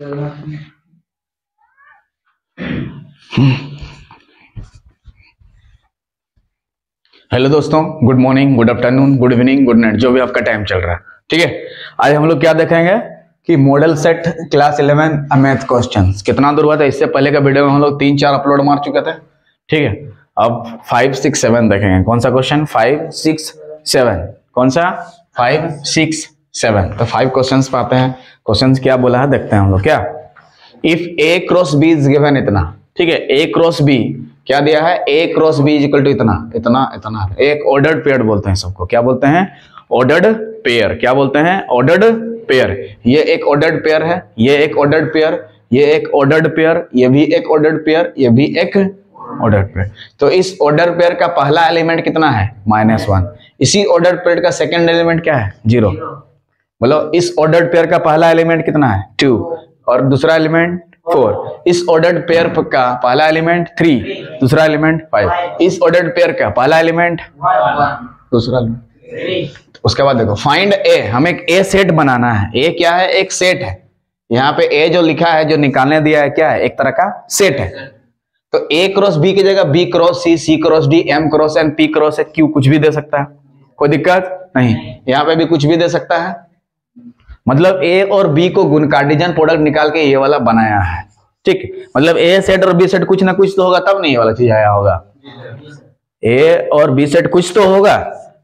Hello दोस्तों, good morning, good afternoon, good evening, good night, जो भी आपका टाइम चल रहा है। ठीक है, आज हम लोग क्या देखेंगे कि model set class 11 math questions कितना दूर हुआ था। इससे पहले का वीडियो में हम लोग 3-4 अपलोड मार चुके थे। ठीक है, अब 5, 6, 7 देखेंगे। कौन सा क्वेश्चन? 5, 6, 7। कौन सा? 5, 6, 7। तो 5 क्वेश्चंस पाते हैं। क्वेश्चंस क्या बोला है देखते हैं हम लोग। क्या? If A cross B is given इतना। ठीक है, ए क्रॉस बी क्या दिया है? A cross B is equal to इतना इतना इतना। एक ऑर्डर्ड पेयर बोलते हैं सबको। क्या बोलते हैं? Ordered pair. क्या बोलते हैं? Ordered pair. ये एक ऑर्डर्ड पेयर है, ये एक ऑर्डर्ड पेयर, ये एक ऑर्डर्ड पेयर, ये भी एक ऑर्डर्ड पेयर, ये भी एक ऑर्डर्ड पेयर। तो इस ऑर्डर पेयर का पहला एलिमेंट कितना है? -1। इसी ऑर्डर पेयर का सेकंड एलिमेंट क्या है? 0। बोलो, इस ऑर्डर पेयर का पहला एलिमेंट कितना है? 2 और दूसरा एलिमेंट 4। इस ऑर्डर्ड पेयर का पहला एलिमेंट 3, दूसरा एलिमेंट 5। इस ऑर्डर्ड पेयर का पहला एलिमेंट 1, दूसरा एलिमेंट। उसके बाद देखो, फाइंड ए। हमें एक ए सेट बनाना है। ए क्या है? एक सेट है। यहाँ पे ए जो लिखा है, जो निकालने दिया है, क्या है? एक तरह का सेट है। तो ए क्रॉस बी की जगह B cross C, C cross D, M cross N, P cross A, Q कुछ भी दे सकता है, कोई दिक्कत नहीं। यहाँ पे भी कुछ भी दे सकता है। मतलब ए और बी को गुण कार्टेशियन प्रोडक्ट निकाल के ये वाला बनाया है। ठीक, मतलब ए सेट और बी सेट कुछ ना कुछ तो होगा, तब नहीं ये वाला चीज आया होगा। ए और बी सेट कुछ तो होगा,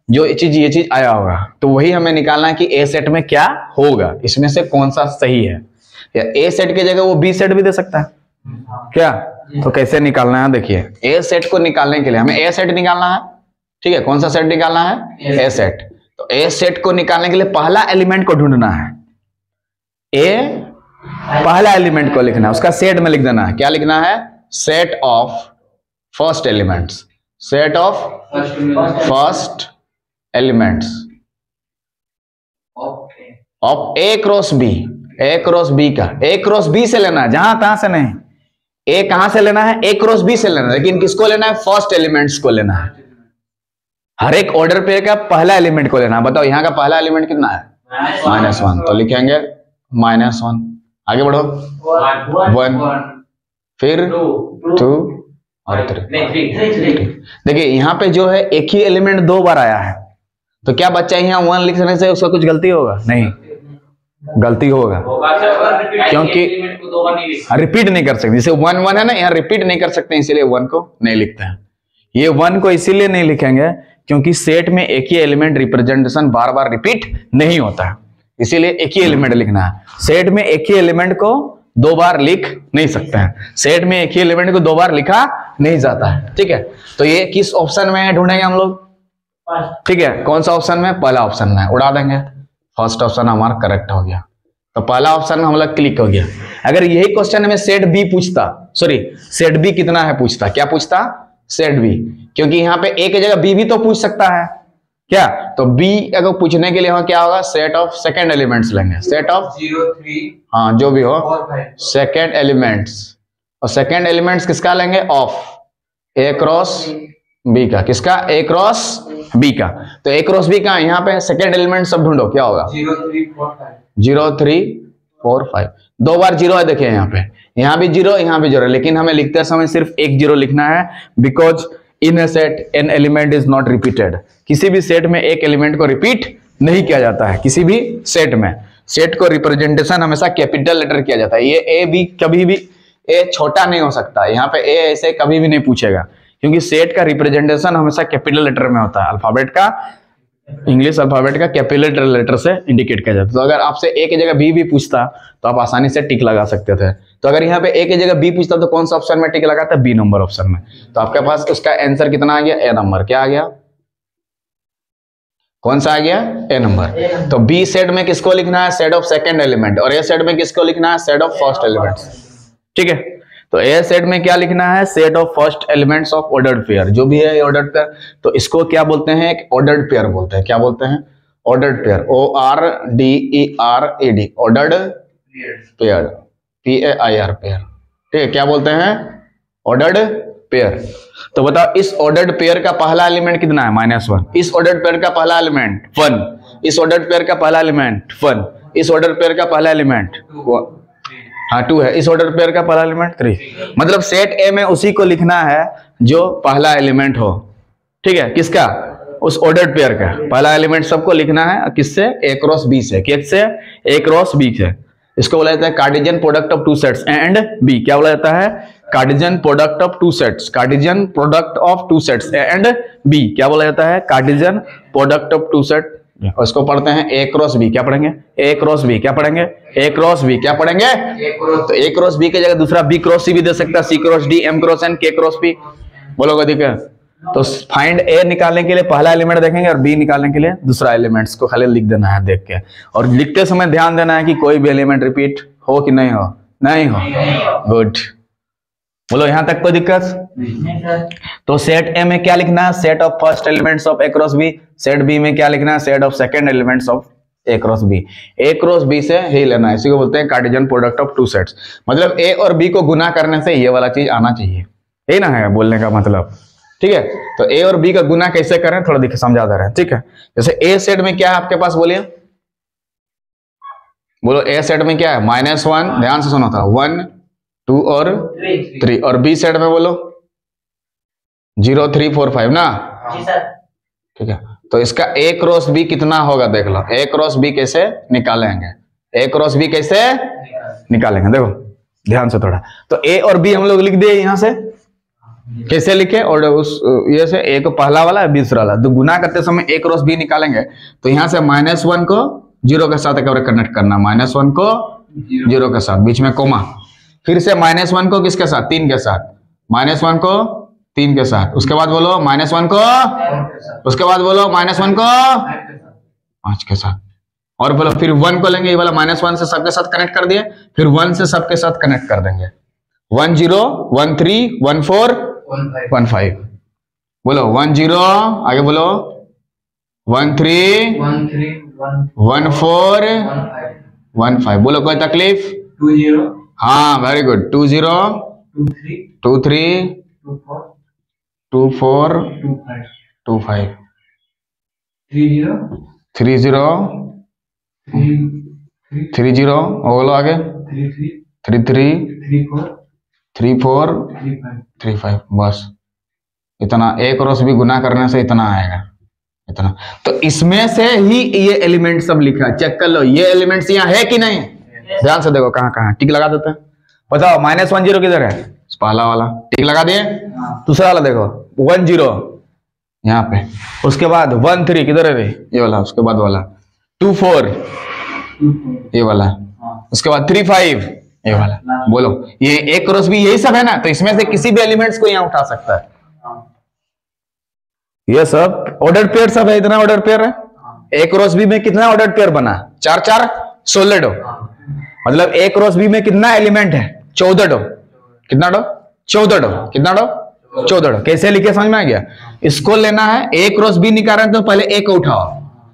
जो ये चीज आया होगा। तो वही हमें निकालना है कि ए सेट में क्या होगा, इसमें से कौन सा सही है। या ए सेट की जगह वो बी सेट भी दे सकता है क्या? तो कैसे निकालना है? देखिए, ए सेट को निकालने के लिए हमें ए सेट निकालना है। ठीक है, कौन सा सेट निकालना है? ए सेट। तो ए सेट को निकालने के लिए पहला एलिमेंट को ढूंढना है। ए पहला एलिमेंट को लिखना है, उसका सेट में लिख देना है। क्या लिखना है? Set of first elements. Set of first elements of A cross B. A cross B का, ए क्रॉस बी से लेना है, जहां तहां से नहीं। ए कहां से लेना है? ए क्रॉस बी से लेना है, लेकिन किसको लेना है? फर्स्ट एलिमेंट्स को लेना है। हर एक ऑर्डर पेयर का पहला एलिमेंट को लेना है। बताओ, यहाँ का पहला एलिमेंट कितना है? -1। तो लिखेंगे -1। आगे बढ़ो, 1, फिर 2 और 3। देखिए, यहाँ पे जो है एक ही एलिमेंट 2 बार आया है। तो क्या बच्चा यहाँ 1 लिखने से उसका कुछ गलती होगा? नहीं, गलती होगा, क्योंकि रिपीट नहीं कर सकते। जैसे 1 1 है ना, यहाँ रिपीट नहीं कर सकते, इसीलिए 1 को नहीं लिखते हैं। ये 1 को इसीलिए नहीं लिखेंगे क्योंकि सेट में एक ही एलिमेंट रिप्रेजेंटेशन बार बार रिपीट नहीं होता है, इसीलिए एक ही एलिमेंट लिखना है। सेट में एक ही एलिमेंट को 2 बार लिख नहीं सकते हैं। सेट में एक ही एलिमेंट को 2 बार लिखा नहीं जाता है। ठीक है, तो ये किस ऑप्शन में ढूंढेंगे हम लोग? ठीक है, कौन सा ऑप्शन में? पहला ऑप्शन में। उड़ा देंगे, फर्स्ट ऑप्शन हमारा करेक्ट हो गया। तो पहला ऑप्शन में हम लोग क्लिक हो गया। अगर यही क्वेश्चन में सेट बी पूछता, सॉरी सेट बी कितना है पूछता, क्या पूछता? Set B. क्योंकि यहाँ पे ए की जगह बी भी तो पूछ सकता है क्या? तो बी अगर पूछने के लिए हम क्या होगा? सेट ऑफ सेकंड एलिमेंट्स लेंगे। सेट ऑफ 0, 3, हाँ जो भी हो, सेकंड एलिमेंट्स। और सेकंड एलिमेंट्स किसका लेंगे? ऑफ ए क्रॉस बी का। किसका? ए क्रॉस बी का। तो ए क्रॉस बी का यहाँ पे सेकंड एलिमेंट सब ढूंढो, क्या होगा? 0, 3, 4, 5। 0, 3, 4, 5। 2 बार 0 है, देखिए यहाँ पे, यहाँ भी 0, यहाँ भी 0, लेकिन हमें लिखते समय सिर्फ एक 0 लिखना है। Because in A set an element is not repeated. किसी भी सेट में एक एलिमेंट को रिपीट नहीं किया जाता है। किसी भी सेट में सेट को रिप्रेजेंटेशन हमेशा कैपिटल लेटर किया जाता है। ये ए भी कभी भी ए छोटा नहीं हो सकता। यहाँ पे ए ऐसे कभी भी नहीं पूछेगा, क्योंकि सेट का रिप्रेजेंटेशन हमेशा कैपिटल लेटर में होता है। अल्फाबेट का, इंग्लिश अल्फाबेट का कैपिटल लेटर से इंडिकेट किया जाता है। तो अगर आपसे ए की जगह बी भी पूछता तो आप आसानी से टिक लगा सकते थे। तो अगर यहाँ पे ए की जगह बी पूछता तो कौन सा ऑप्शन में टिक लगाता? बी नंबर ऑप्शन में। तो आपके पास उसका आंसर कितना आ गया? ए नंबर। क्या आ गया? कौन सा आ गया? ए नंबर। तो बी सेट में किसको लिखना है? Set of second element. और ए सेट में किसको लिखना है? Set of first elements. ठीक है, तो ए सेट में क्या लिखना है? Set of first elements of ordered pair. जो भी है ऑर्डर्ड पेयर, तो इसको क्या बोलते हैं? एक ऑर्डर्ड पेयर बोलते हैं। क्या बोलते हैं? Ordered pair. ORDERAD, ordered pair. PAIR pair. ठीक है, क्या बोलते हैं? Ordered pair. तो बताओ, इस ऑर्डर्ड पेयर का पहला एलिमेंट कितना है? -1। इस ऑर्डर्ड पेयर का पहला एलिमेंट 1। इस ऑर्डर्ड पेयर का पहला एलिमेंट 1। इस ऑर्डर पेयर का पहला एलिमेंट हाँ 2 है। इस ऑर्डर पेयर का पहला एलिमेंट 3, मतलब सेट ए में उसी को लिखना है जो पहला एलिमेंट हो, ठीक है, किसका, उस ऑर्डर पेयर का पहला एलिमेंट सबको लिखना है, किससे, ए क्रॉस बी से, किससे, ए क्रॉस बी से। इसको बोला जाता है Cartesian product of two sets A and B. क्या बोला जाता है, Cartesian product of two sets, Cartesian product of two sets A and B. क्या बोला जाता है, Cartesian product of two set. उसको पढ़ते हैं ए क्रॉस बी। क्या पढ़ेंगे, ए क्रॉस बी। क्या पढ़ेंगे, ए क्रॉस बी। क्या पढ़ेंगे, तो ए क्रॉस बी की जगह दूसरा बी क्रॉस सी भी दे सकता है, C cross D, M cross N, K cross P. बोलोगे ठीक है। तो फाइंड ए निकालने के लिए पहला एलिमेंट देखेंगे और बी निकालने के लिए दूसरा एलिमेंट्स को खाली लिख देना है देख के, और लिखते समय ध्यान देना है कि कोई भी एलिमेंट रिपीट हो कि नहीं हो, नहीं हो। गुड, बोलो यहां तक कोई दिक्कत। तो सेट ए में क्या लिखना है, set of first elements of A cross B. Set B में क्या लिखना है, set of second elements of A cross B. A cross B से ही लेना है, इसी को बोलते हैं Cartesian product of two sets. मतलब ए और बी को गुना करने से ये वाला चीज आना चाहिए, यही ना है बोलने का मतलब, ठीक है। तो ए और बी का गुना कैसे करें थोड़ा देखिए, समझा दे रहे हैं, ठीक है। जैसे ए सेट में क्या है आपके पास, बोलिए, बोलो ए सेट में क्या है, -1, ध्यान से सुनो था, 1 2 और 3, और बी सेट में बोलो 0 3 4 5 ना, ठीक है। तो इसका ए क्रॉस बी कितना होगा देख लो, ए क्रॉस बी कैसे निकालेंगे, ए क्रॉस बी कैसे निकालेंगे, देखो ध्यान से थोड़ा। तो ए और बी हम लोग लिख दिए यहां से, कैसे लिखे, और उस ये से ए को पहला वाला है, दूसरा वाला, तो गुना करते समय ए क्रॉस बी निकालेंगे। तो यहां से -1 को 0 के साथ एक कनेक्ट करना, -1 को 0 के साथ, बीच में कोमा, फिर से -1 को किसके साथ, 3 के साथ, -1 को 3 के साथ, उसके बाद बोलो -1 को, उसके बाद बोलो -1 को 5 के साथ, और बोलो फिर 1 को लेंगे, ये वाला -1 से सबके साथ कनेक्ट कर दिए, फिर 1 से सबके साथ कनेक्ट कर देंगे, 1 0 1 3 1 4 1 5, बोलो 1 0, आगे बोलो 1 3 1 4 1 5, बोलो कोई तकलीफ, 2 0, हाँ वेरी गुड, 2 0 2 3 2 4 2 5 3 0 3 0, बोलो आगे 3 3 3 4 3 5, बस इतना। ए क्रॉस बी गुना करने से इतना आएगा, इतना। तो इसमें से ही ये एलिमेंट सब लिखा है, चेक कर लो ये एलिमेंट्स यहाँ है कि नहीं, ध्यान से देखो कहाँ कहाँ, टिक लगा देते हैं, बताओ -1 0 किधर है, पहला वाला टिक लगा दिए, दूसरा वाला देखो 1 0 यहाँ पे, उसके बाद 1 3 किधर है रे, ये वाला, उसके बाद वाला 2 4 ये वाला, उसके बाद 3 5 ये वाला। बोलो ये ए क्रॉस बी यही सब है ना, तो इसमें से किसी भी एलिमेंट्स को यहाँ उठा सकता है, ये सब ऑर्डर पेयर सब है, इतना ऑर्डर पेयर है। ए क्रॉस बी में कितना ऑर्डर पेयर बना, 4 4 16 डो, मतलब ए क्रॉस बी में कितना एलिमेंट है, 14 डो, कितना डो, 14 डो, कितना डो, 14 डो। कैसे लिखे समझ में आ गया। इसको लेना है, ए क्रॉस बी निकाल रहे हैं तो पहले ए को उठाओ,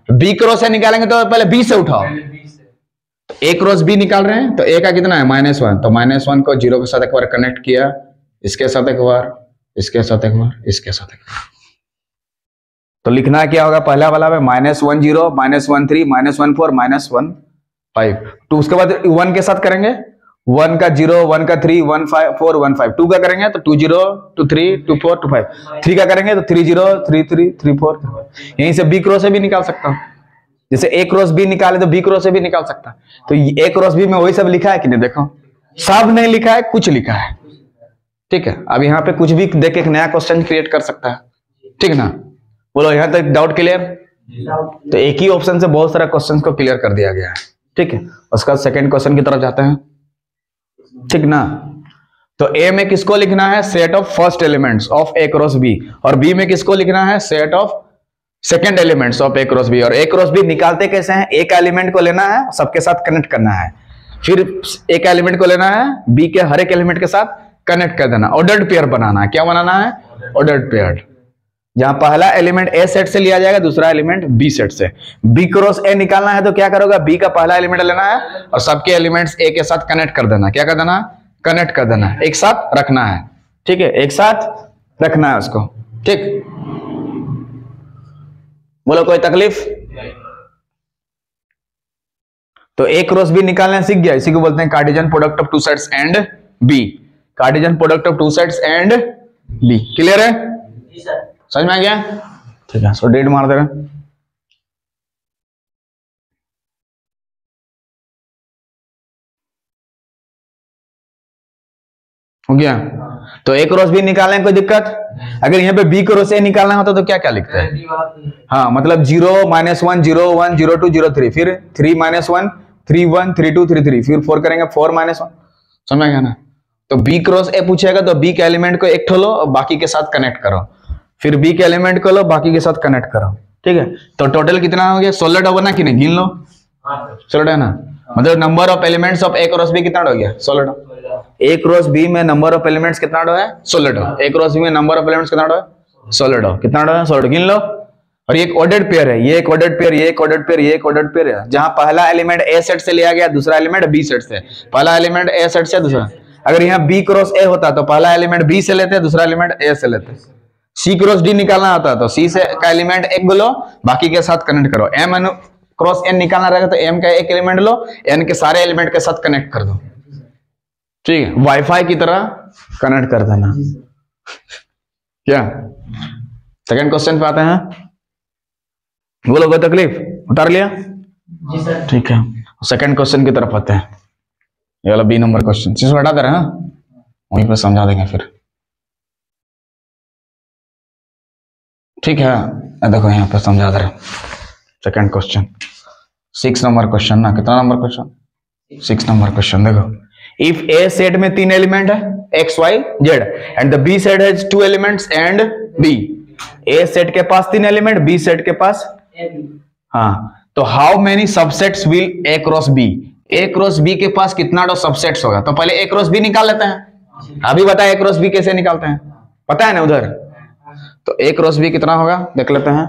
बी क्रॉस से निकालेंगे तो पहले बी से उठाओ। तो ए क्रॉस बी निकाल रहे हैं तो ए का कितना है -1, तो -1 को 0 के साथ एक बार कनेक्ट किया, इसके साथ एक बार, इसके साथ एक बार, इसके साथ एक बार। तो लिखना क्या होगा, पहला वाला में -1 0 -1 3 -1 4 -1 5, तो उसके बाद 1 के साथ करेंगे, 1 का 0 1 का 3 1 5 4 1 5, 2 का करेंगे तो 2 0 2 3 2 4 2 5, 3 का करेंगे तो 3 0 3 3 3 4, यहीं से बी क्रॉस से भी निकाल सकता हूं, जैसे ए क्रॉस बी निकाले तो बी क्रॉस से भी निकाल सकता है। तो ए क्रॉस बी में वही सब लिखा है कि नहीं, देखो सब नहीं लिखा है, कुछ लिखा है, ठीक है। अब यहाँ पे कुछ भी देख के एक नया क्वेश्चन क्रिएट कर सकता है, ठीक ना। बोलो यहाँ तक डाउट क्लियर। तो एक ही ऑप्शन से बहुत सारा क्वेश्चंस को क्लियर कर दिया गया है, ठीक है। उसका सेकंड क्वेश्चन की तरफ जाते हैं, ठीक ना। तो ए में किसको लिखना है, set of first elements of A cross B, और बी में किसको लिखना है, set of second elements of A cross B. और ए क्रॉस बी निकालते कैसे हैं, एक एलिमेंट को लेना है, सबके साथ कनेक्ट करना है, फिर एक एलिमेंट को लेना है, बी के हर एक एलिमेंट के साथ कनेक्ट कर देना, ऑर्डर्ड पेयर बनाना है। क्या बनाना है, ऑर्डर्ड पेयर, जहां पहला एलिमेंट ए सेट से लिया जाएगा, दूसरा एलिमेंट बी सेट से। बी क्रॉस ए निकालना है तो क्या करोगे, बी का पहला एलिमेंट लेना है और सबके एलिमेंट्स ए के साथ कनेक्ट कर देना। क्या कर देना, कनेक्ट कर देना, एक साथ रखना है, ठीक है, एक साथ रखना है उसको, ठीक। बोलो कोई तकलीफ। तो ए क्रॉस बी निकालना सीख गया, इसी को बोलते हैं Cartesian product of two sets and B. Cartesian product of two sets and B. Clear है? जी सर। समझ में आ गया? ठीक है, सो डेट मार दे रहे। हो गया? तो ए क्रॉस बी निकालने कोई दिक्कत? अगर यहाँ पे बी क्रॉस ए निकालना होता तो क्या क्या लिखते हैं? हाँ, मतलब 0 -1 0 1 0 2 0 3, फिर 3 -1 3 1 3 2 3 3, फिर 4 करेंगे 4 -1। समझ गया ना? तो बी क्रॉस ए पूछेगा तो बी के एलिमेंट को एक ठो लो और बाकी के साथ कनेक्ट करो, फिर बी के एलिमेंट को लो बाकी के साथ कनेक्ट करो। ठीक है, तो टोटल कितना हो गया? 16 डबल ना कि नहीं? गिन लो। 16 है ना? मतलब number of elements of A cross B कितना हो गया? 16। ए क्रॉस बी में नंबर ऑफ एलिमेंट्स कितना है? 16। ए क्रॉस बी में नंबर ऑफ एलिमेंट्स कितना है? 16। कितना है? 16। गिन लो। और ये एक ऑर्डर्ड पेयर है, ये एक ऑर्डर्ड पेयर, ये एक ऑर्डर्ड पेयर, ये एक ऑर्डर्ड पेयर है, जहां पहला एलिमेंट ए सेट से लिया गया, दूसरा एलिमेंट बी सेट से। पहला एलिमेंट ए सेट से, दूसरा। अगर यहाँ बी क्रॉस ए होता तो पहला एलिमेंट बी से लेते, दूसरा एलिमेंट ए से लेते। सी क्रॉस डी निकालना होता तो सी से का एलिमेंट एक लो, बाकी के साथ कनेक्ट करो। एम क्रॉस एन निकालना रहेगा तो एम का एक एलिमेंट लो, एन के सारे एलिमेंट के साथ कनेक्ट कर दो। ठीक है, वाईफाई की तरह कनेक्ट कर देना। क्या? सेकंड क्वेश्चन पे आते हैं। बोलो, कोई तकलीफ? उतार लिया? जी सर। ठीक है, सेकंड क्वेश्चन की तरफ आते हैं। ये वाला बी नंबर क्वेश्चन इसको हटा दे रहे हैं, वहीं पे समझा देंगे फिर। ठीक है, देखो यहाँ पे समझा दे रहे हैं। सेकंड क्वेश्चन 6 नंबर क्वेश्चन ना? कितना नंबर क्वेश्चन? 6 number question. देखो, इफ ए सेट में 3 एलिमेंट है x y z and the B set has 2 elements and b। A set के पास 3 एलिमेंट, बी सेट के पास, हाँ, तो how many subsets will A cross B? A cross B के पास कितना डो सबसेट्स होगा? तो पहले ए क्रॉस बी निकाल लेते हैं। अभी बता ए क्रॉस बी कैसे निकालते हैं, पता है ना उधर? तो ए क्रॉस बी कितना होगा देख लेते हैं।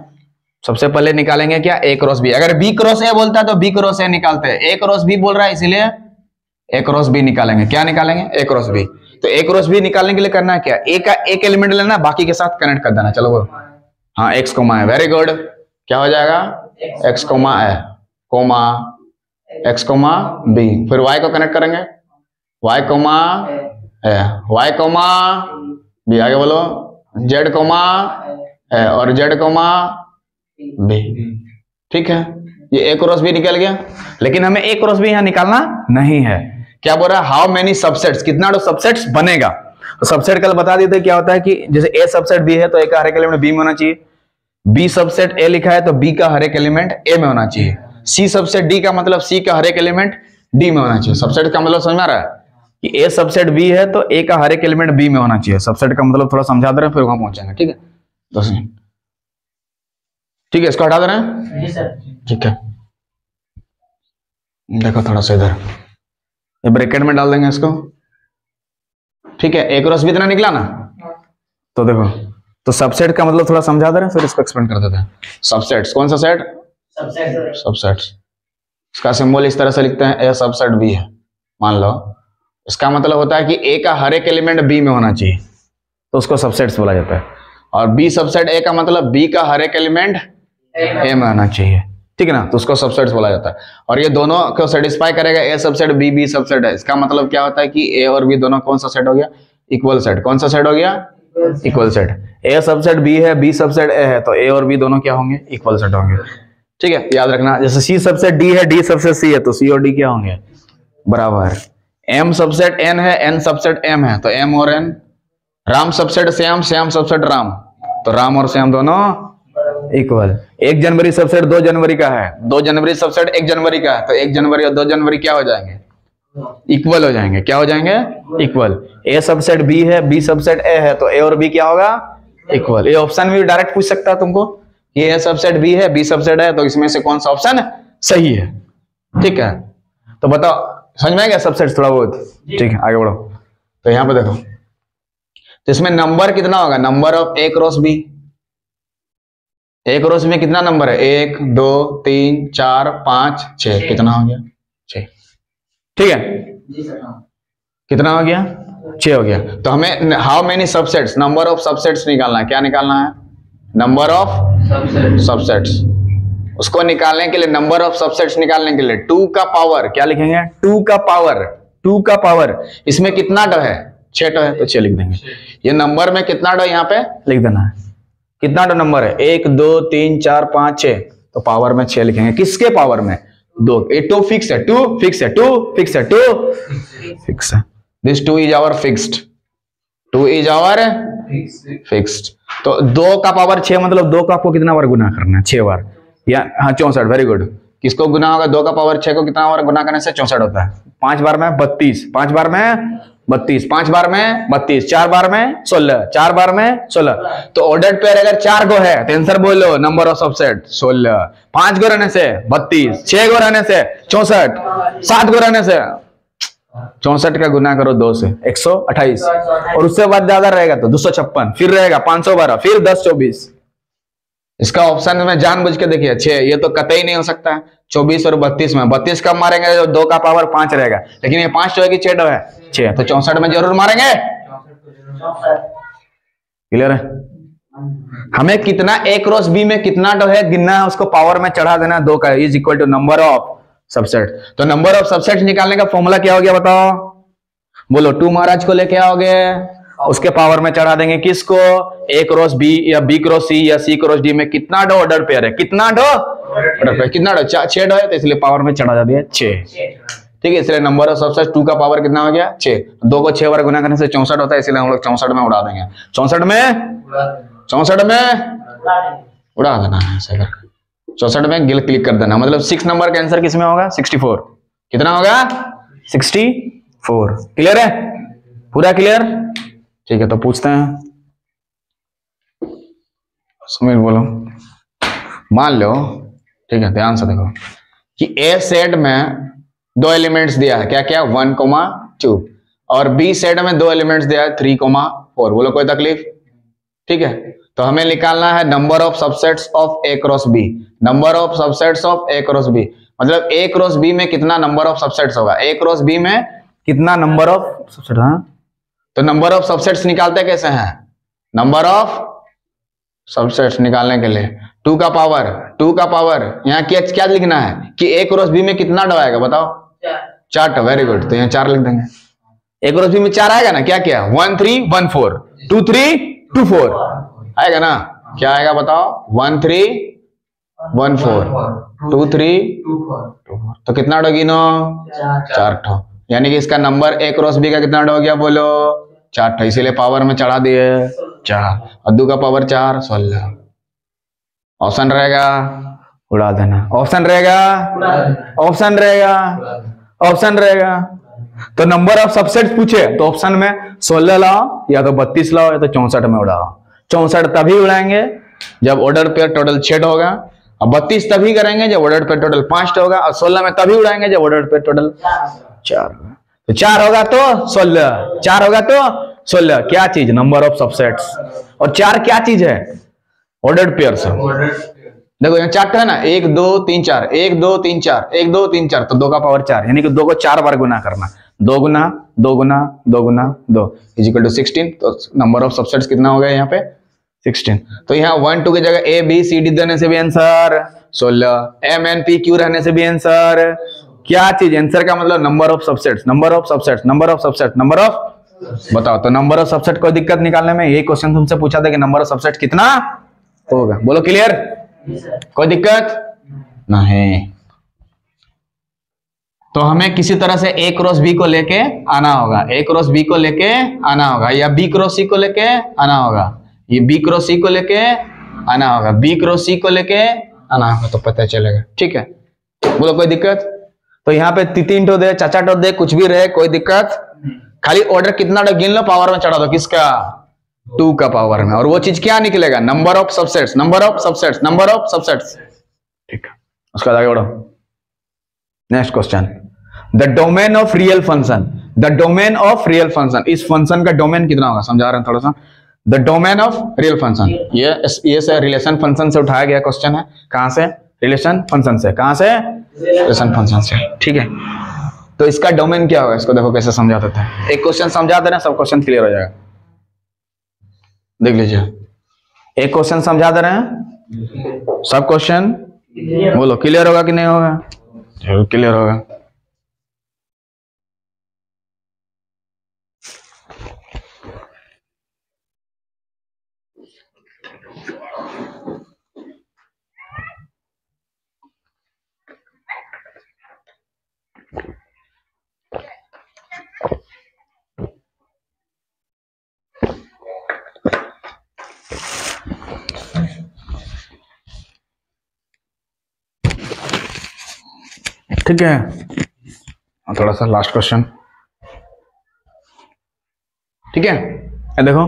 सबसे पहले निकालेंगे क्या? ए क्रॉस बी। अगर बी क्रॉस ए बोलता है तो बी क्रॉस ए निकालते हैं। ए क्रॉस बी बोल रहा है इसीलिए ए क्रॉस बी निकालेंगे। क्या निकालेंगे? ए क्रॉस बी। तो ए क्रॉस बी निकालने के लिए करना है क्या? ए का एक एलिमेंट लेना, बाकी के साथ कनेक्ट कर देना। चलो बोलो। हाँ, एक्स कोमा है। Very good. क्या हो जाएगा? एक्स कोमा ए कोमा एक्स कोमा बी। फिर वाई को कनेक्ट करेंगे, वाई कोमा ए, वाई कोमा बी। आगे बोलो, जेड कोमा ए और जेड कोमा बी। ठीक है, ये ए क्रॉस बी निकल गया। लेकिन हमें ए क्रॉस बी यहां निकालना नहीं है। क्या बोल रहा है? हाउ मेनी सबसेट्स, कितना सबसेट्स बनेगा। तो सबसेट कल बता देते क्या होता है कि जैसे ए सबसेट बी है तो ए का हर एक एलिमेंट बी में होना चाहिए। बी सबसेट ए लिखा है तो बी का हर एक एलिमेंट ए में होना चाहिए। सी सबसेट डी का मतलब सी का हर एक एलिमेंट डी में होना चाहिए। सबसेट का मतलब समझ में आ रहा है कि ए सबसेट बी है तो ए का हर एक एलिमेंट बी में होना चाहिए। सबसेट का मतलब थोड़ा समझा दे रहे हैं, फिर वहां पहुंचेंगे। ठीक है, 10 मिनट। ठीक है, इसको हटा दे रहे हैं। जी सर। ठीक है, देखो थोड़ा सा इधर ये ब्रैकेट में डाल देंगे इसको। ठीक है, ए क्रॉस बी इतना निकला ना? तो देखो, तो सबसेट का मतलब थोड़ा समझा दे रहे हैं, फिर इसको एक्सप्लेन कर देते हैं। सबसेट्स, कौन सा सेट? सबसेट्स। इसका सिंबल इस तरह से लिखते हैं, ए सबसेट बी है मान लो। इसका मतलब होता है कि ए का हर एक एलिमेंट बी में होना चाहिए, तो उसको सबसेट्स बोला जाता है। और बी सबसेट ए का मतलब बी का हर एक एलिमेंट ए में होना चाहिए। ठीक है ना? तो उसको सबसेट्स बोला जाता है। और ये दोनों को सेटिस्फाई करेगा, ए सबसेट बी बी सबसेट है। इसका मतलब क्या होता है कि ए और बी दोनों कौन सा सेट हो गया? Equal set. कौन सा सेट हो गया? Equal set. A subset B है, बी सबसेट ए है, तो ए और बी दोनों क्या होंगे? इक्वल सेट होंगे। ठीक है, याद रखना। जैसे सी सबसेट डी है, डी सबसेट सी है, तो सी और डी क्या होंगे? बराबर। एम सबसेट एन है, एन सबसेट एम है, तो एम और N. Ram subset Shyam, Shyam subset Ram, तो राम और श्याम दोनों इक्वल। 1 जनवरी सबसेट 2 जनवरी का है, 2 जनवरी सबसेट 1 जनवरी का है, तो 1 जनवरी और 2 जनवरी क्या हो जाएंगे? इक्वल हो जाएंगे। क्या हो जाएंगे? इक्वल। ए सबसेट बी है, बी सबसेट ए है, तो ए और बी क्या होगा? इक्वल। ये ऑप्शन भी डायरेक्ट पूछ सकता है तुमको, ये ए सबसेट बी है, बी सबसेट है, तो इसमें से कौन सा ऑप्शन सही है? ठीक है, तो बताओ, समझ में आ गया सबसेट थोड़ा बहुत? ठीक है, आगे बढ़ो। तो यहाँ पे देखो, तो इसमें नंबर कितना होगा? Number of A cross B. A cross में कितना नंबर है? 1 2 3 4 5 6। कितना हो गया? 6। ठीक है, कितना हो गया? 6 हो गया। तो हमें how many subsets, number of subsets निकालना है। क्या निकालना है? Number of subsets. उसको निकालने के लिए, नंबर ऑफ सबसेट्स निकालने के लिए 2 का पावर क्या लिखेंगे? 2 का पावर, 2 का पावर। इसमें कितना डो है? 6 डो है, तो 6 लिख देंगे। ये नंबर में कितना डो यहाँ पे लिख देना है। कितना डो नंबर है? 1 2 3 4 5 6, तो पावर में 6 लिखेंगे। किसके पावर में? 2। ये 2 फिक्स है, 2 फिक्स है, 2 फिक्स है, 2 फिक्स है। This 2 is our fixed, 2 is our fixed. तो 2 का पावर 6 मतलब 2 का आपको कितना बार गुना करना है? 6 बार, या हाँ 64। Very good. किसको गुना होगा? 2 का पावर 6 को कितना बार गुना करने से 64 होता है? 5 बार में 32, 5 बार में 32, 5 बार में 32, 4 बार में 16, 4 बार में 16। तो ऑर्डर्ड पेयर अगर 4 गो है तो आंसर बोलो, नंबर ऑफ सबसेट 16। 5 गो रहने से 32, 6 गो रहने से 64, 7 गो रहने से 64 का गुना करो 2 से 128, और उससे बाद ज्यादा रहेगा तो 256, फिर रहेगा 512, फिर 10 24। इसका ऑप्शन में जानबूझ के देखिए 6, ये तो कतई नहीं हो सकता है। 24 और 32 में 32 कब मारेंगे? जो 2 का पावर 5 रहेगा, लेकिन ये 5 है कि 6 है? 6, तो 64 में जरूर मारेंगे। क्लियर है? हमें कितना ए क्रॉस बी में कितना डो है गिनना है, उसको पावर में चढ़ा देना 2 का, is equal to number of subset. तो नंबर ऑफ सबसेट निकालने का फॉर्मूला क्या हो गया बताओ? बोलो। 2 महाराज को लेके आओगे, उसके पावर में चढ़ा देंगे किसको? ए क्रॉस बी या बी क्रॉस सी या सी क्रॉस डी में कितना डो ऑर्डर पेयर है? कितना डो ऑर्डर पेयर? कितना डो? 6 डो है, तो इसलिए पावर में चढ़ा दिया 6। ठीक है, इसलिए नंबर ऑफ सबसेट 2 का पावर कितना हो गया? 6। 2 को 6 बार गुना करने से 64 होता है, इसलिए हम लोग 64 में उड़ा देंगे। 64 में उड़ा देना है ऐसे करके। 64 में गिल क्लिक कर देना, मतलब 6 नंबर का आंसर किसमें होगा? 64। कितना होगा? 64। क्लियर है? पूरा क्लियर? ठीक है, तो पूछते हैं। सुमित बोलो। मान लो, ठीक है, ध्यान से देखो कि ए सेट में 2 एलिमेंट्स दिया है, क्या क्या? 1, 2, और बी सेट में 2 एलिमेंट्स दिया है 3, 4। बोलो कोई तकलीफ? ठीक है, तो हमें निकालना है number of subsets of A cross B. Number of subsets of A cross B मतलब ए क्रॉस बी में कितना नंबर ऑफ सबसेट्स होगा? ए क्रॉस बी में कितना नंबर ऑफ सबसेट? हाँ, तो नंबर ऑफ सबसेट्स निकालते कैसे हैं? नंबर ऑफ सबसेट्स निकालने के लिए 2 का पावर यहाँ क्या लिखना है कि ए क्रॉस बी में कितना डो आएगा बताओ? 4। वेरी गुड, तो यहाँ 4 लिख देंगे। ए क्रॉस बी में 4 आएगा ना? क्या क्या? 1 3 1 4, 2 3 2 4 आएगा ना? क्या आएगा बताओ? 1 3 1 4, 2 3 2 4। तो कितना डो गिनो? 4 ठो। यानी कि इसका नंबर ए क्रॉस बी का कितना डो हो गया? बोलो 4 ठो, इसीलिए पावर में चढ़ा दिए 4, और 2 का पावर 4 16। ऑप्शन रहेगा उड़ा देना, ऑप्शन रहेगा, ऑप्शन रहेगा, ऑप्शन रहेगा। तो नंबर ऑफ सबसेट्स पूछे तो ऑप्शन में 16 लाओ, या तो 32 लाओ, या तो 64 में उड़ाओ। 64 तभी उड़ाएंगे जब ऑर्डर पेयर टोटल 6 होगा, और 32 तभी करेंगे जब ऑर्डर पेयर टोटल 5 होगा, और 16 में तभी उड़ाएंगे जब ऑर्डर पेयर टोटल 4 होगा। तो 4 होगा तो 16, 4 होगा तो 16। क्या चीज? Number of subsets. और 4 क्या चीज है? ऑर्डर्ड पेयर से। देखो यहाँ 4 है ना, 1 2 3 4, 1 2 3 4, 1 2 3 4, तो 2 का पावर 4, यानी कि 2 को 4 बार गुना करना। 2 गुना 2 गुना 2 गुना 2 इज इक्वल टू 16। तो नंबर ऑफ सबसेट्स कितना हो गया यहाँ पे? 16। तो यहाँ 1 2 की जगह ए बी सी डी देने से भी answer 16, M N P Q रहने से भी आंसर। क्या चीज? आंसर का मतलब number of subsets, number of subsets, number of subset, number of. बताओ, तो नंबर ऑफ सबसेट कोई दिक्कत निकालने में? ये क्वेश्चन तुमसे पूछा था कि नंबर ऑफ सबसेट कितना होगा? बोलो क्लियर? कोई दिक्कत नहीं। तो हमें किसी तरह से ए क्रॉस बी को लेके आना होगा, ए क्रॉस बी को लेके आना होगा, या बी क्रॉस सी को लेके आना होगा, ये बी क्रॉस सी को लेके आना होगा, बी क्रॉस सी को लेके आना होगा, तो पता चलेगा। ठीक है, बोलो कोई दिक्कत? तो यहाँ पे 3 टो दे, 4 टो दे, कुछ भी रहे, कोई दिक्कत। खाली ऑर्डर कितना गिन लो, पावर में चढ़ा दो। किसका? 2 का पावर में। और वो चीज क्या निकलेगा? Number of subsets, number of subsets, number of subsets. ठीक है, उसका आगे बढ़ो। Next question, the domain of real function, the domain of real function. इस फंक्शन का डोमेन कितना होगा? समझा रहे हैं थोड़ा सा। The domain of real function, ये से रिलेशन फंक्शन से उठाया गया क्वेश्चन है। कहां से? रिलेशन फंक्शन से। कहां से? रिलेशन फंक्शन से। ठीक है, तो इसका डोमेन क्या होगा? इसको देखो कैसे समझा देते हैं। एक क्वेश्चन समझा दे रहे हैं, सब क्वेश्चन क्लियर हो जाएगा। देख लीजिए, एक क्वेश्चन समझा दे रहे हैं, सब क्वेश्चन बोलो क्लियर होगा कि नहीं होगा? जरूर क्लियर होगा। ठीक है, थोड़ा सा लास्ट क्वेश्चन। ठीक है, देखो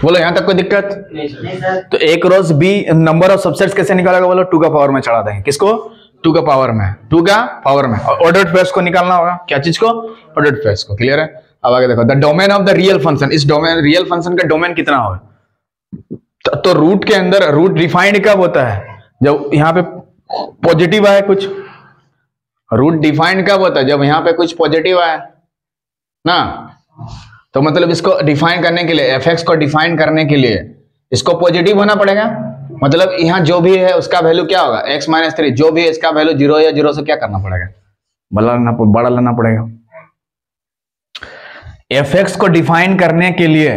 बोलो यहां तक कोई दिक्कत? नहीं सर। तो A cross B number of subsets कैसे निकालेगा? बोलो 2 का पावर में चढ़ा देंगे। किसको? 2 का पावर में, 2 का पावर में। और ऑर्डर्ड पेयर्स को निकालना होगा। क्या चीज को? ऑर्डर्ड पेयर्स को। क्लियर है? अब आगे देखो, the domain of the real function. इस डोमेन, रियल फंक्शन का डोमेन कितना होगा? तो रूट के अंदर, रूट डिफाइंड कब होता है? जब यहाँ पे पॉजिटिव आए कुछ। रूट डिफाइंड कब होता है? जब यहाँ पे कुछ पॉजिटिव आए ना। तो मतलब इसको डिफाइन करने के लिए, एफ को डिफाइन करने के लिए इसको पॉजिटिव होना पड़ेगा। मतलब यहाँ जो भी है उसका वैल्यू क्या होगा? x - 3। जो भी है इसका वैल्यू 0 या 0 से क्या करना पड़ेगा? बड़ा लेना पड़ेगा। एफ को डिफाइन करने के लिए,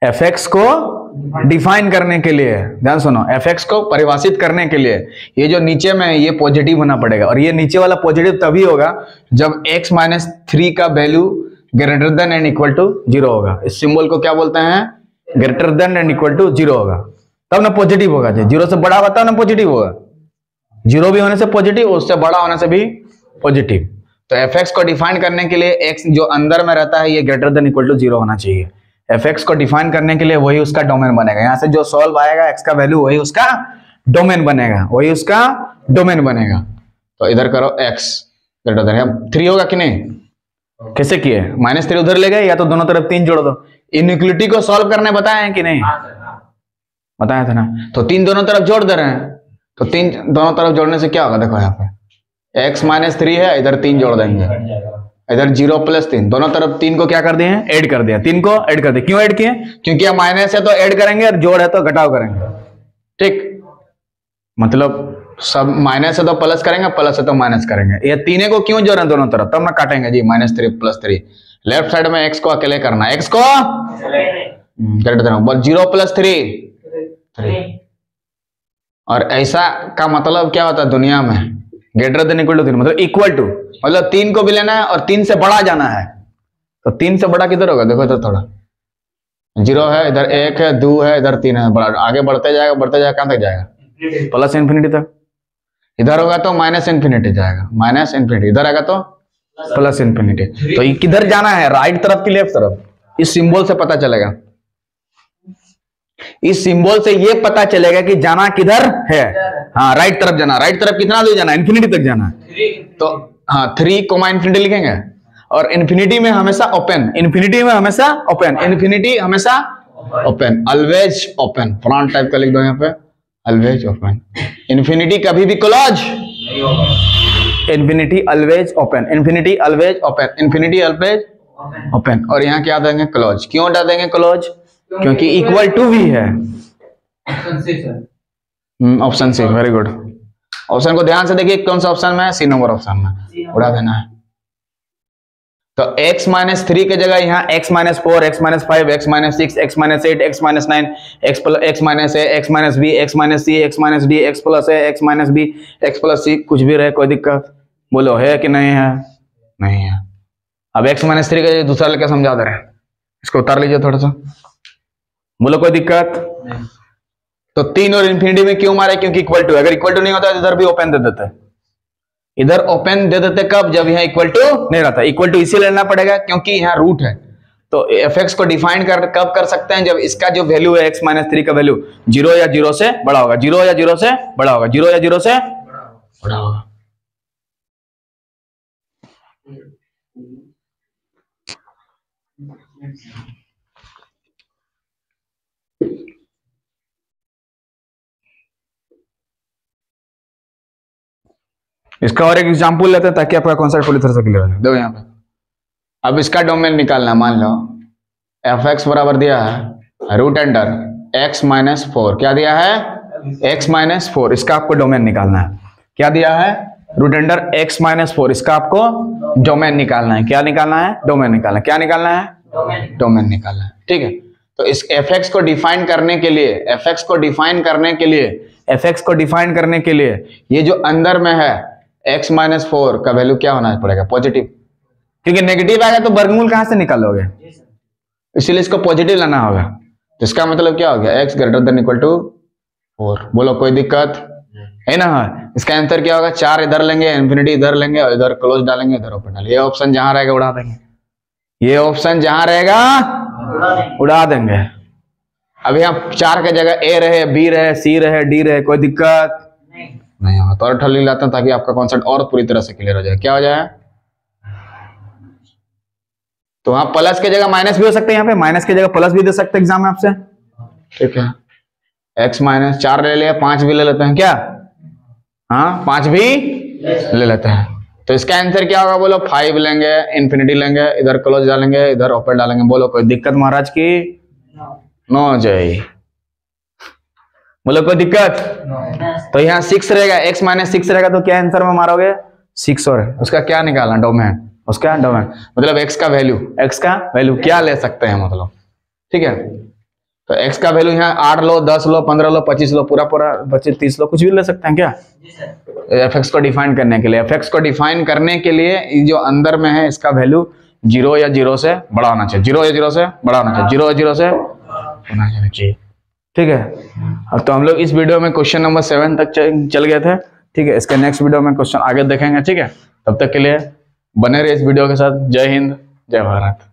एफ को डिफाइन करने के लिए, ध्यान सुनो, एफ को परिभाषित करने के लिए ये जो नीचे में है ये पॉजिटिव होना पड़ेगा। और ये नीचे वाला पॉजिटिव तभी होगा जब x - 3 का value greater than and equal to 0 होगा। इस सिंबल को क्या बोलते हैं? Greater than and equal to 0 होगा, तब ना पॉजिटिव होगा। 0 से बड़ा होगा तब ना पॉजिटिव होगा। 0 भी होने से पॉजिटिव, उससे बड़ा होने से भी पॉजिटिव। तो एफ को डिफाइन करने के लिए x जो अंदर में रहता है ये ग्रेटर देन इक्वल टू 0 होना चाहिए। एफ को डिफाइन करने के लिए वही उसका डोमेन बनेगा। यहां से जो सॉल्व आएगा x का वैल्यू वही उसका डोमेन बनेगा, वही उसका डोमेन बनेगा। तो इधर करो x ग्रेटर देन 3 होगा कि नहीं? कैसे किए? -3 उधर ले गए, या तो दोनों तरफ 3 जोड़ दो। इनइक्वालिटी को सॉल्व करने बताए हैं कि नहीं? बताया था ना। तो 3 दोनों तरफ जोड़ दे रहे हैं। तो 3 दोनों तरफ जोड़ने से क्या होगा? देखो यहाँ पे x - 3 है, इधर 3 जोड़ देंगे, इधर 0 + 3, दोनों तरफ 3 को क्या कर दिए? ऐड कर दिया। 3 को ऐड कर दिया। क्यों ऐड किए? क्योंकि अब माइनस है तो ऐड करेंगे और जोड़ है तो घटाव करेंगे। ठीक, मतलब सब माइनस है तो प्लस करेंगे, प्लस है तो माइनस करेंगे। ये तीनों को क्यों जोड़ रहे हैं दोनों तरफ? तब ना काटेंगे जी। -3 + 3, लेफ्ट साइड में x को अकेले करना, x को ग्रेटर देन 0 + 3। और ऐसा का मतलब क्या होता है दुनिया में? ग्रेटर देन इक्वल टू 3 मतलब इक्वल टू, मतलब 3 को भी लेना है और 3 से बड़ा जाना है। तो 3 से बड़ा किधर होगा? देखो इधर थोड़ा 0 है, इधर 1 है, 2 है, इधर 3 है। बड़ा आगे बढ़ते जाएगा, बढ़ते जाएगा, कहां तक जाएगा? प्लस इन्फिनिटी तक। इधर होगा तो -∞ जाएगा, -∞। इधर आएगा तो +∞। तो ये किधर जाना है? राइट तरफ की लेफ्ट तरफ? इस सिंबल से पता चलेगा। इस सिंबल से ये पता चलेगा कि जाना किधर है। हाँ, राइट तरफ जाना। राइट तरफ कितना दूर जाना? इन्फिनिटी तक जाना है। तो हाँ, 3, लिखेंगे। और इन्फिनिटी में हमेशा ओपन, इन्फिनिटी में हमेशा ओपन, इन्फिनिटी हमेशा open, always open. Front type का लिख दो यहाँ पे, ऑलवेज ओपन। इन्फिनिटी कभी भी क्लोज नहीं होगा। Infinity always open, infinity always open, infinity always open. और यहाँ क्या देंगे? क्लोज। क्यों डाल देंगे क्लोज? क्योंकि इक्वल टू भी है। Option C, very good. Option को ध्यान से देखिए, कौन सा ऑप्शन में है? सी नंबर ऑप्शन में, उड़ा देना है। तो x - 3 के जगह यहाँ x - 4, x - 5, x - 6, x - 8, x - 9, x - a, x - b, x - c, x - d, x + a, x - b, x + c, कुछ भी रहे, कोई दिक्कत? बोलो है कि नहीं है? नहीं है। अब x - 3 का दूसरा लेकर समझा दे रहे हैं, इसको उतार लीजिए थोड़ा सा। बोलो कोई दिक्कत? तो 3 और इन्फिनिटी में क्यों मारे? क्योंकि इक्वल टू। अगर इक्वल टू नहीं होता तो इधर भी ओपन दे देते। इधर ओपन दे देते कब? जब यहाँ इक्वल टू नहीं रहता। इक्वल टू इसीलिए लेना पड़ेगा क्योंकि यहाँ रूट है। तो एफ को डिफाइन कब कर सकते हैं? जब इसका जो वैल्यू है x - 3 का वैल्यू 0 या 0 से बड़ा होगा, 0 या 0 से बड़ा होगा, 0 या 0 से बड़ा होगा। इसका और एक एग्जांपल लेते हैं ताकि आपका कॉन्सेप्ट पूरी तरह से क्लियर हो जाए। देखो यहाँ पे, अब इसका डोमेन निकालना। मान लो f(x) बराबर दिया है √(x - 4), क्या दिया है? x माइनस 4, इसका आपको डोमेन निकालना है। क्या दिया है? रूट अंडर x माइनस 4, इसका आपको डोमेन निकालना है। क्या निकालना है? डोमेन निकालना है। क्या निकालना है? डोमेन निकालना है। ठीक है, तो इस fx को डिफाइन करने के लिए, fx को डिफाइन करने के लिए, fx को डिफाइन करने के लिए ये जो अंदर में है x माइनस 4 का वैल्यू क्या होना पड़ेगा? पॉजिटिव, क्योंकि नेगेटिव आएगा तो वर्गमूल कहां से निकालोगे, इसीलिए इसको पॉजिटिव लाना होगा। तो इसका मतलब क्या हो गया? x greater than equal to 4। बोलो कोई दिक्कत है ना? इसका आंसर क्या होगा? 4 इधर लेंगे, इंफिनिटी इधर लेंगे और इधर क्लोज डालेंगे, इधर ओपन डालेंगे। ये ऑप्शन जहां रहेगा उड़ा देंगे, ये ऑप्शन जहां रहेगा उड़ा देंगे। अभी हम 4 के जगह a रहे, b रहे, c रहे, d रहे, कोई दिक्कत नहीं होगा। तो और ठल्ली लाता हूं ताकि आपका कॉन्सेप्ट और पूरी तरह से क्लियर हो जाए। क्या हो जाए? तो वहां प्लस के जगह माइनस भी हो सकते हैं, यहाँ पे माइनस की जगह प्लस भी दे सकते हैं एग्जाम में आपसे। ठीक है, x माइनस 4 ले लिया, 5 भी ले लेते हैं क्या? हाँ, 5 भी ले लेते हैं। तो इसका आंसर क्या होगा? बोलो 5 लेंगे, इंफिनिटी लेंगे, इधर क्लोज डालेंगे, इधर ओपन डालेंगे। बोलो कोई दिक्कत महाराज की? नो जय। बोलो कोई दिक्कत? तो यहाँ 6 रहेगा, x माइनस 6 रहेगा तो क्या आंसर में मारोगे? 6। और उसका क्या निकालना? डोमेन, उसका डोमेन मतलब x का वैल्यू क्या ले सकते हैं मतलब। ठीक है, तो x का वैल्यू यहाँ 8 लो, 10 लो, 15 लो, 25 लो, पूरा 25 30 लो, कुछ भी ले सकते हैं क्या? fx को डिफाइन करने के लिए, fx को डिफाइन करने के लिए जो अंदर में है इसका वैल्यू 0 या 0 से बड़ा होना चाहिए, 0 या 0 से बड़ा होना चाहिए, 0 या 0 से होना चाहिए। ठीक है, तो हम लोग इस वीडियो में क्वेश्चन नंबर 7 तक चल गए थे। ठीक है, इसके नेक्स्ट वीडियो में क्वेश्चन आगे देखेंगे। ठीक है, तब तक के लिए बने रहिए इस वीडियो के साथ। जय हिंद, जय भारत।